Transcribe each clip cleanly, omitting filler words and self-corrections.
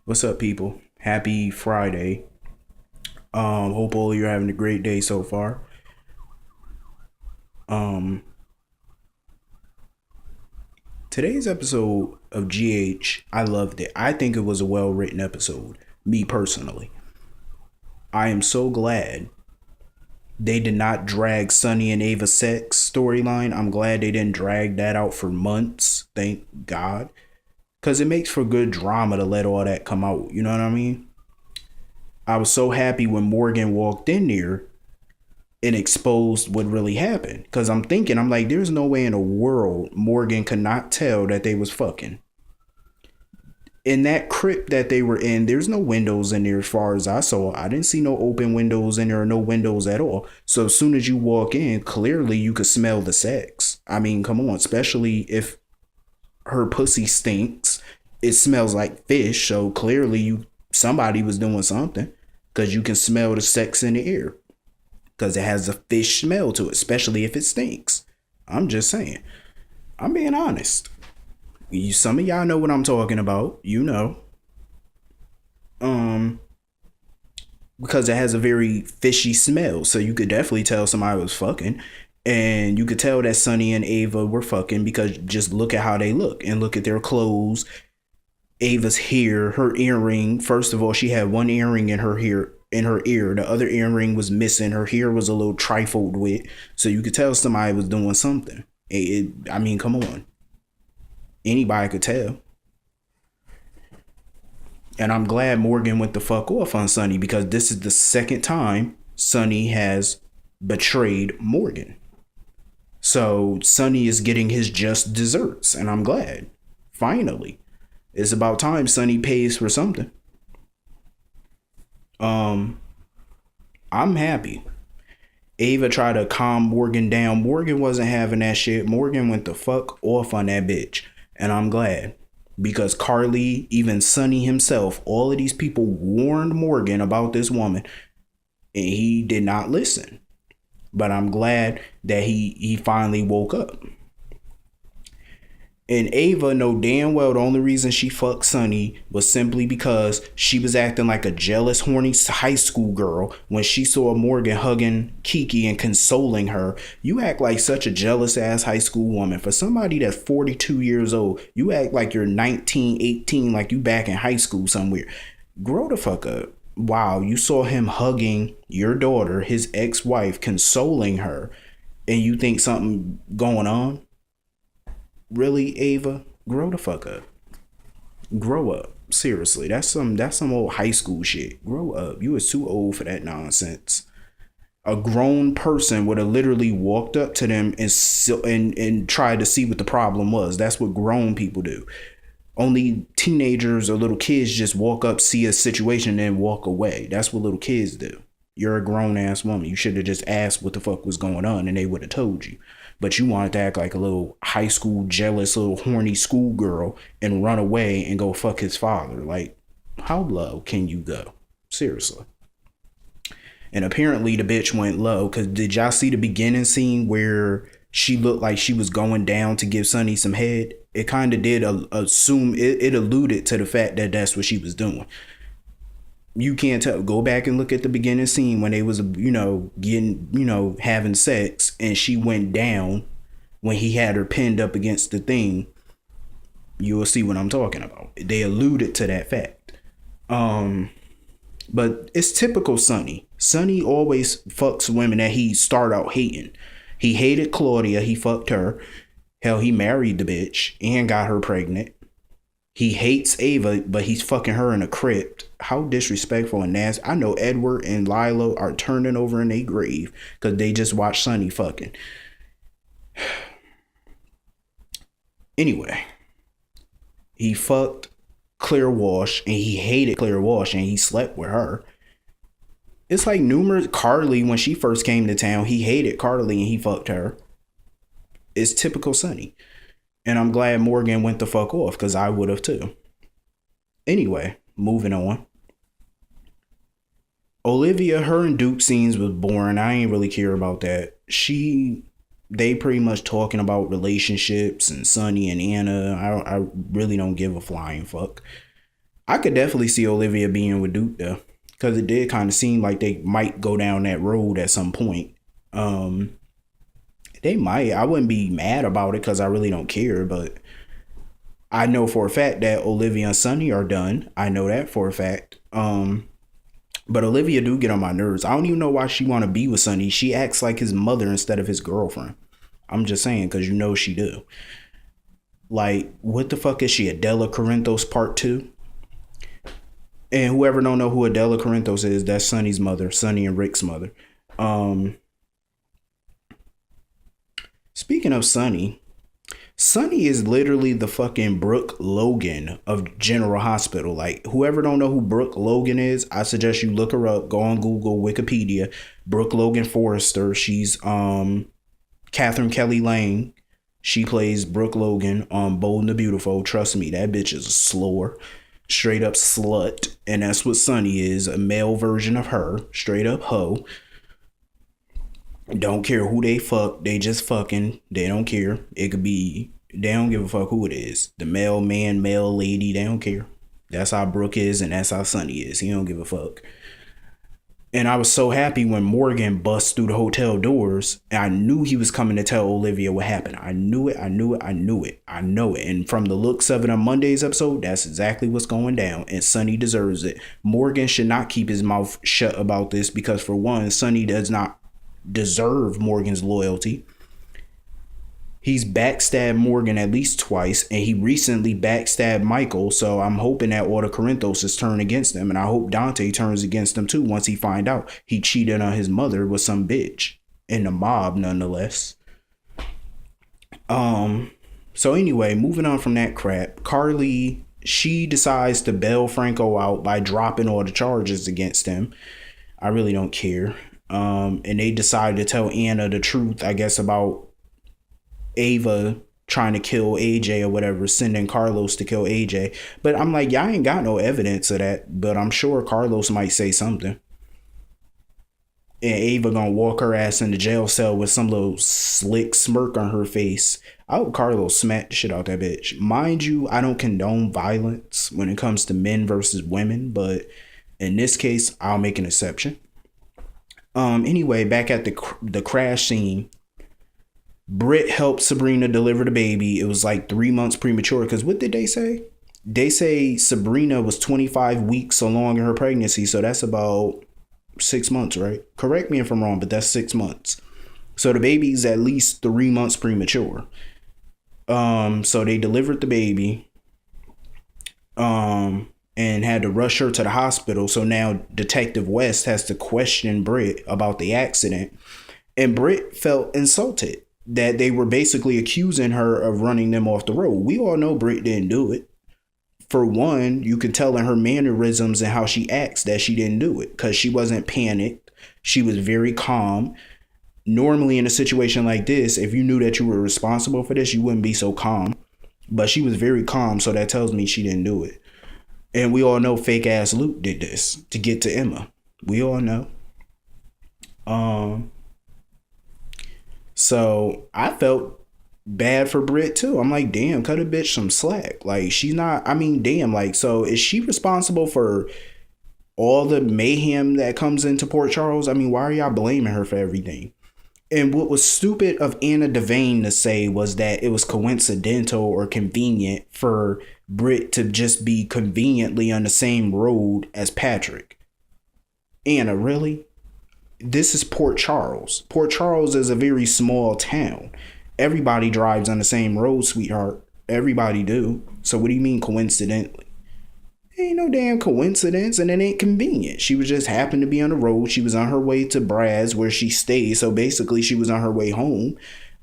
What's up, people? Happy Friday. Hope all you're having a great day so far. Um, Today's episode of GH, I loved it. I think it was a well written episode. Me personally, I am so glad they did not drag Sonny and Ava sex storyline. I'm glad they didn't drag that out for months. Thank God, because it makes for good drama to let all that come out. You know what I mean? I was so happy when Morgan walked in there and exposed what really happened. Because I'm like, there's no way in the world Morgan could not tell that they was fucking. In that crypt that they were in, there's no windows in there as far as I saw. I didn't see no open windows in there or no windows at all. So as soon as you walk in, clearly you could smell the sex. I mean, come on, especially if her pussy stinks. It smells like fish, so clearly somebody was doing something because you can smell the sex in the air because it has a fish smell to it, especially if it stinks. I'm just saying. I'm being honest. Some of y'all know what I'm talking about. You know. Um, because it has a very fishy smell, so you could definitely tell somebody was fucking. And you could tell that Sonny and Ava were fucking because just look at how they look and look at their clothes. Ava's hair, her earring. First of all, she had one earring in her hair, in her ear. The other earring was missing. Her hair was a little trifled with, so you could tell somebody was doing something. I mean, come on, anybody could tell. And I'm glad Morgan went the fuck off on Sonny because this is the second time Sonny has betrayed Morgan. So Sonny is getting his just desserts, and I'm glad. Finally, it's about time Sonny pays for something. Um, I'm happy. Ava tried to calm Morgan down. Morgan wasn't having that shit. Morgan went the fuck off on that bitch. And I'm glad. Because Carly, even Sonny himself, all of these people warned Morgan about this woman. And he did not listen. But I'm glad that he finally woke up. And Ava know damn well the only reason she fucked Sonny was simply because she was acting like a jealous, horny high school girl when she saw Morgan hugging Kiki and consoling her. You act like such a jealous ass high school woman. For somebody that's 42 years old, you act like you're 19, 18, like you back in high school somewhere. Grow the fuck up. Wow, you saw him hugging your daughter, his ex-wife, consoling her, and you think something going on? Really, Ava? Grow the fuck up. Grow up. Seriously, that's some old high school shit. Grow up. You was too old for that nonsense. A grown person would have literally walked up to them and tried to see what the problem was. That's what grown people do. Only teenagers or little kids just walk up, see a situation, and walk away. That's what little kids do. You're a grown ass woman. You should have just asked what the fuck was going on and they would have told you. But you wanted to act like a little high school jealous little horny schoolgirl and run away and go fuck his father. Like, how low can you go? Seriously. And apparently the bitch went low because did y'all see the beginning scene where she looked like she was going down to give Sonny some head? It kind of did assume it alluded to the fact that that's what she was doing. You can't tell. Go back and look at the beginning scene when they was, getting, having sex and she went down when he had her pinned up against the thing. You will see what I'm talking about. They alluded to that fact. But it's typical Sonny. Sonny always fucks women that he start out hating. He hated Claudia. He fucked her. Hell, he married the bitch and got her pregnant. He hates Ava, but he's fucking her in a crypt. How disrespectful and nasty. I know Edward and Lila are turning over in their grave because they just watched Sonny fucking. Anyway, he fucked Claire Walsh and he hated Claire Walsh and he slept with her. It's like numerous Carly when she first came to town, he hated Carly and he fucked her. It's typical Sonny. And I'm glad Morgan went the fuck off because I would have too. Anyway, moving on. Olivia, her and Duke scenes was boring. I ain't really care about that. They pretty much talking about relationships and Sonny and Anna. I really don't give a flying fuck. I could definitely see Olivia being with Duke though, because it did kind of seem like they might go down that road at some point. Um, they might. I wouldn't be mad about it because I really don't care, but I know for a fact that Olivia and Sonny are done. I know that for a fact. But Olivia do get on my nerves. I don't even know why she want to be with Sonny. She acts like his mother instead of his girlfriend. I'm just saying because you know she do. Like, what the fuck is she, Adela Corinthos part 2? And whoever don't know who Adela Corinthos is, that's Sonny's mother, Sonny and Rick's mother. Um, Speaking of Sonny, Sonny is literally the fucking Brooke Logan of General Hospital. Like, whoever don't know who Brooke Logan is, I suggest you look her up. Go on Google, Wikipedia. Brooke Logan Forrester. She's Catherine Kelly Lang. She plays Brooke Logan on Bold and the Beautiful. Trust me, that bitch is a slower. Straight up slut. And that's what Sonny is. A male version of her. Straight up hoe. Don't care who they fuck. They just fucking. They don't care. It could be. They don't give a fuck who it is. The male man, male lady. They don't care. That's how Brooke is, and that's how Sonny is. He don't give a fuck. And I was so happy when Morgan bust through the hotel doors. And I knew he was coming to tell Olivia what happened. I knew it. I knew it. I knew it. I know it. And from the looks of it on Monday's episode, that's exactly what's going down. And Sonny deserves it. Morgan should not keep his mouth shut about this because, for one, Sonny does not deserve Morgan's loyalty. He's backstabbed Morgan at least twice, and he recently backstabbed Michael, so I'm hoping that all the Corinthos turn against him, and I hope Dante turns against him too once he find out he cheated on his mother with some bitch in the mob nonetheless. So anyway, moving on from that crap, Carly, she decides to bail Franco out by dropping all the charges against him. I really don't care. And they decide to tell Anna the truth, I guess, about Ava trying to kill AJ or whatever, sending Carlos to kill AJ. But I'm like, y'all ain't got no evidence of that, but I'm sure Carlos might say something. And Ava gonna walk her ass in the jail cell with some little slick smirk on her face. I hope Carlos smacked the shit out that bitch. Mind you, I don't condone violence when it comes to men versus women, but in this case, I'll make an exception. Anyway, back at the crash scene, Britt helped Sabrina deliver the baby. It was like 3 months premature. Because what did they say? They say Sabrina was 25 weeks along in her pregnancy. So that's about 6 months, right? Correct me if I'm wrong, but that's 6 months. So the baby's at least 3 months premature. So they delivered the baby. And had to rush her to the hospital. So now Detective West has to question Britt about the accident. And Britt felt insulted that they were basically accusing her of running them off the road. We all know Britt didn't do it. For one, you can tell in her mannerisms and how she acts that she didn't do it because she wasn't panicked. She was very calm. Normally in a situation like this, if you knew that you were responsible for this, you wouldn't be so calm. But she was very calm, so that tells me she didn't do it. And we all know fake ass Luke did this to get to Emma. We all know. So I felt bad for Britt too. I'm like, damn, cut a bitch some slack. Like, she's not, I mean, damn, like, so is she responsible for all the mayhem that comes into Port Charles? I mean, why are y'all blaming her for everything? And what was stupid of Anna Devane to say was that it was coincidental or convenient for Britt to just be conveniently on the same road as Patrick. Anna, really? This is Port Charles. Port Charles is a very small town. Everybody drives on the same road, sweetheart. Everybody do. So what do you mean coincidentally? Ain't no damn coincidence, and it ain't convenient. She was just happened to be on the road. She was on her way to Brad's where she stays. So basically she was on her way home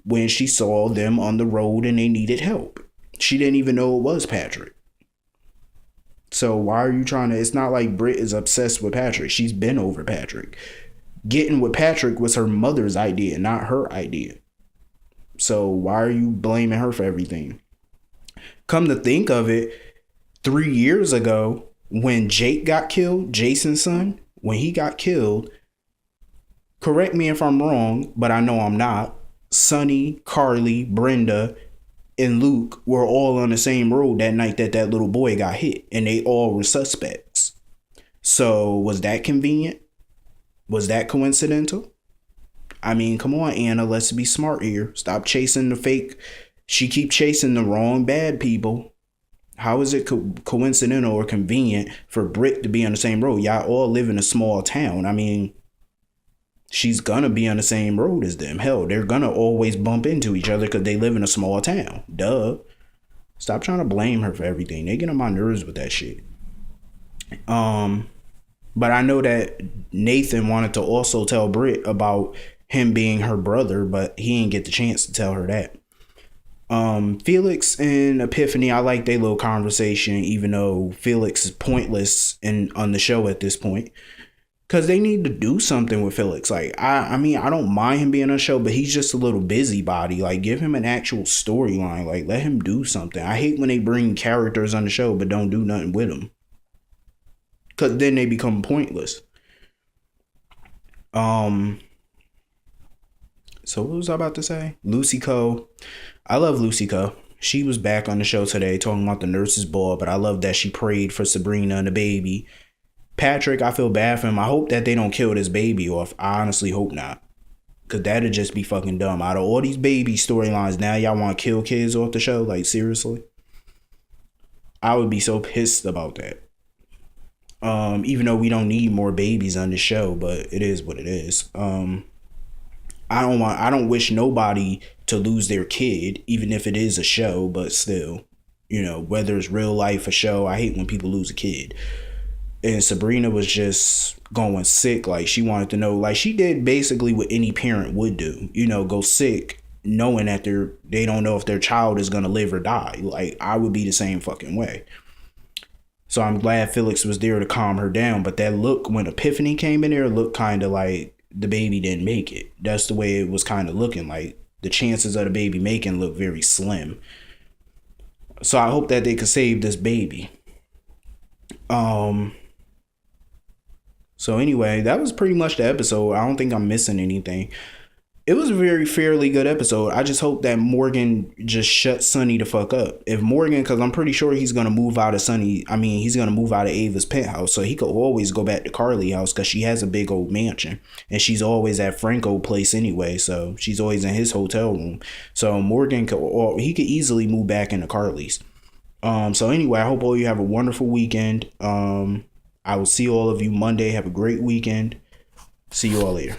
when she saw them on the road and they needed help. She didn't even know it was Patrick. So why are you trying to... It's not like Britt is obsessed with Patrick. She's been over Patrick. Getting with Patrick was her mother's idea, not her idea. So why are you blaming her for everything? Come to think of it, 3 years ago, when Jake got killed, Jason's son, when he got killed, correct me if I'm wrong, but I know I'm not, Sonny, Carly, Brenda, and Luke were all on the same road that night that that little boy got hit, and they all were suspects. So was that convenient? Was that coincidental? I mean, come on, Anna, let's be smart here. Stop chasing the fake. She keep chasing the wrong bad people. How is it coincidental or convenient for Britt to be on the same road? Y'all all live in a small town. I mean, she's gonna be on the same road as them. Hell, they're gonna always bump into each other because they live in a small town. Duh. Stop trying to blame her for everything. They get on my nerves with that shit. But I know that Nathan wanted to also tell Britt about him being her brother, but he didn't get the chance to tell her that. Felix and Epiphany, I like their little conversation, even though Felix is pointless on the show at this point. Cause they need to do something with Felix. Like, I mean, I don't mind him being on the show, but he's just a little busybody. Like, give him an actual storyline. Like, let him do something. I hate when they bring characters on the show but don't do nothing with them. Cause then they become pointless. So what was I about to say? Lucy Coe. I love Lucy Coe. She was back on the show today talking about the nurse's ball, but I love that she prayed for Sabrina and the baby. Patrick, I feel bad for him. I hope that they don't kill this baby off. I honestly hope not. Because that'd just be fucking dumb. Out of all these baby storylines, now y'all want to kill kids off the show? Like, seriously? I would be so pissed about that. Even though we don't need more babies on the show, but it is what it is. I don't wish nobody to lose their kid, even if it is a show, but still, you know, whether it's real life or show, I hate when people lose a kid. And Sabrina was just going sick. Like, she wanted to know, like, she did basically what any parent would do, you know, go sick knowing that they don't know if their child is going to live or die. Like, I would be the same fucking way. So I'm glad Felix was there to calm her down. But that look when Epiphany came in there looked kind of like the baby didn't make it. That's the way it was kind of looking. Like, the chances of the baby making look very slim. So I hope that they could save this baby. So anyway, that was pretty much the episode. I don't think I'm missing anything. It was a very fairly good episode. I just hope that Morgan just shuts Sonny the fuck up. If Morgan, because I'm pretty sure he's going to move out of he's going to move out of Ava's penthouse. So he could always go back to Carly's house because she has a big old mansion. And she's always at Franco's place anyway. So she's always in his hotel room. So Morgan he could easily move back into Carly's. So anyway, I hope all you have a wonderful weekend. I will see all of you Monday. Have a great weekend. See you all later.